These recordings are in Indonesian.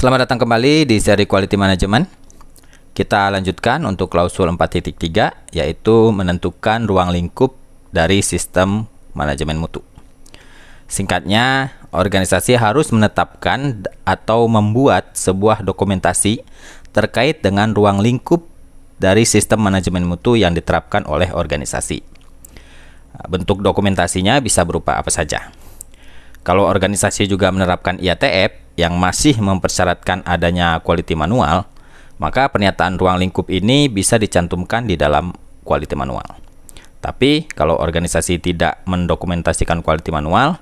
Selamat datang kembali di seri Quality Management. Kita lanjutkan untuk klausul 4.3, yaitu menentukan ruang lingkup dari sistem manajemen mutu. Singkatnya, organisasi harus menetapkan atau membuat sebuah dokumentasi terkait dengan ruang lingkup dari sistem manajemen mutu yang diterapkan oleh organisasi. Bentuk dokumentasinya bisa berupa apa saja. Kalau organisasi juga menerapkan IATF yang masih mempersyaratkan adanya quality manual, maka pernyataan ruang lingkup ini bisa dicantumkan di dalam quality manual. Tapi kalau organisasi tidak mendokumentasikan quality manual,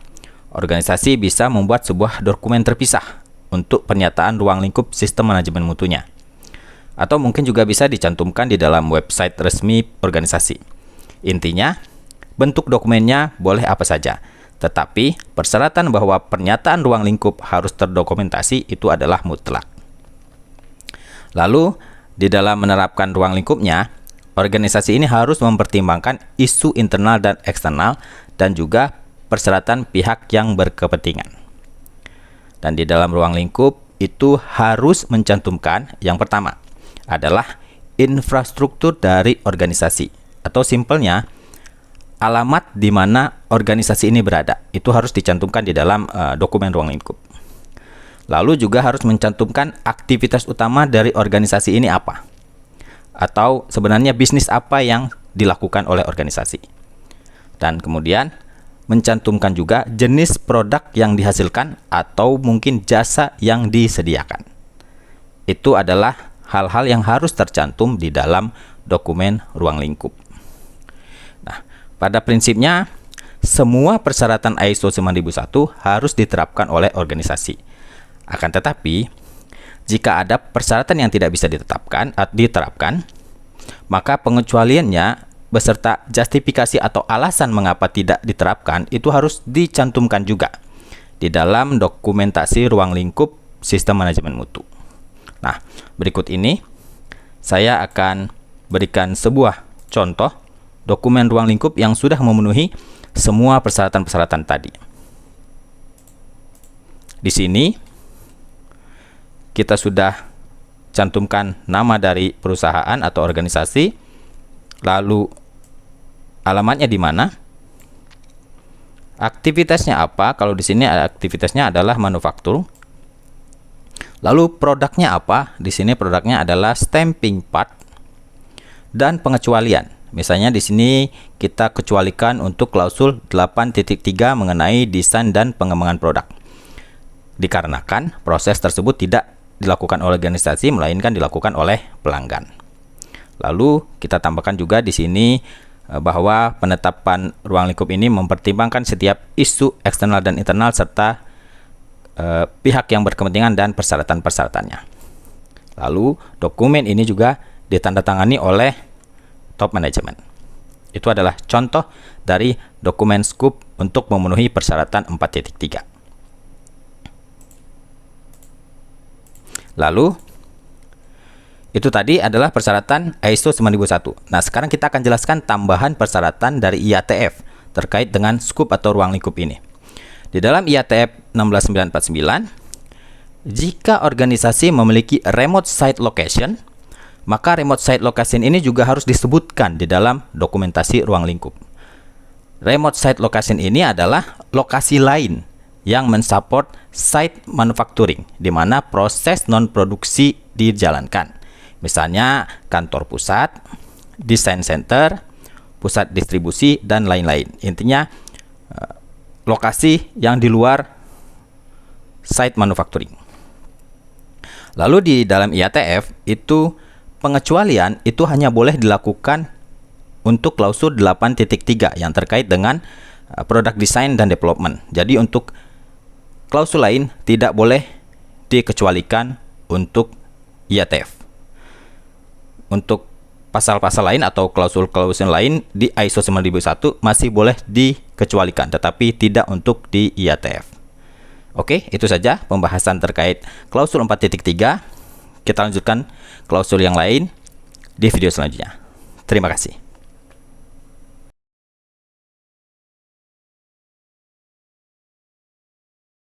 organisasi bisa membuat sebuah dokumen terpisah untuk pernyataan ruang lingkup sistem manajemen mutunya. Atau mungkin juga bisa dicantumkan di dalam website resmi organisasi. Intinya, bentuk dokumennya boleh apa saja. Tetapi, persyaratan bahwa pernyataan ruang lingkup harus terdokumentasi itu adalah mutlak. Lalu, di dalam menerapkan ruang lingkupnya, organisasi ini harus mempertimbangkan isu internal dan eksternal dan juga persyaratan pihak yang berkepentingan. Dan di dalam ruang lingkup itu harus mencantumkan yang pertama adalah infrastruktur dari organisasi, atau simpelnya alamat di mana organisasi ini berada. Itu harus dicantumkan di dalam dokumen ruang lingkup. Lalu juga harus mencantumkan aktivitas utama dari organisasi ini apa, atau sebenarnya bisnis apa yang dilakukan oleh organisasi. Dan kemudian mencantumkan juga jenis produk yang dihasilkan atau mungkin jasa yang disediakan. Itu adalah hal-hal yang harus tercantum di dalam dokumen ruang lingkup. Nah, pada prinsipnya, semua persyaratan ISO 9001 harus diterapkan oleh organisasi. Akan tetapi, jika ada persyaratan yang tidak bisa diterapkan, maka pengecualiannya beserta justifikasi atau alasan mengapa tidak diterapkan itu harus dicantumkan juga di dalam dokumentasi ruang lingkup sistem manajemen mutu. Nah, berikut ini saya akan berikan sebuah contoh dokumen ruang lingkup yang sudah memenuhi semua persyaratan-persyaratan tadi. Di sini kita sudah cantumkan nama dari perusahaan atau organisasi, lalu alamatnya di mana, aktivitasnya apa. Kalau di sini aktivitasnya adalah manufaktur. Lalu produknya apa? Di sini produknya adalah stamping part. Dan pengecualian. Misalnya di sini kita kecualikan untuk klausul 8.3 mengenai desain dan pengembangan produk. Dikarenakan proses tersebut tidak dilakukan oleh organisasi melainkan dilakukan oleh pelanggan. Lalu kita tambahkan juga di sini bahwa penetapan ruang lingkup ini mempertimbangkan setiap isu eksternal dan internal serta pihak yang berkepentingan dan persyaratan-persyaratannya. Lalu dokumen ini juga ditandatangani oleh top management. Itu adalah contoh dari dokumen scope untuk memenuhi persyaratan 4.3. Lalu itu tadi adalah persyaratan ISO 9001. Nah, sekarang kita akan jelaskan tambahan persyaratan dari IATF terkait dengan scope atau ruang lingkup ini. Di dalam IATF 16949, jika organisasi memiliki remote site location, maka remote site location ini juga harus disebutkan di dalam dokumentasi ruang lingkup. Remote site location ini adalah lokasi lain yang mensupport site manufacturing, di mana proses non-produksi dijalankan. Misalnya kantor pusat, design center, pusat distribusi, dan lain-lain. Intinya lokasi yang di luar site manufacturing. Lalu di dalam IATF itu pengecualian itu hanya boleh dilakukan untuk klausul 8.3 yang terkait dengan product design dan development. Jadi untuk klausul lain tidak boleh dikecualikan untuk IATF. Untuk pasal-pasal lain atau klausul-klausul lain di ISO 9001 masih boleh dikecualikan, tetapi tidak untuk di IATF. Oke, itu saja pembahasan terkait klausul 4.3. Kita lanjutkan klausul yang lain di video selanjutnya. Terima kasih.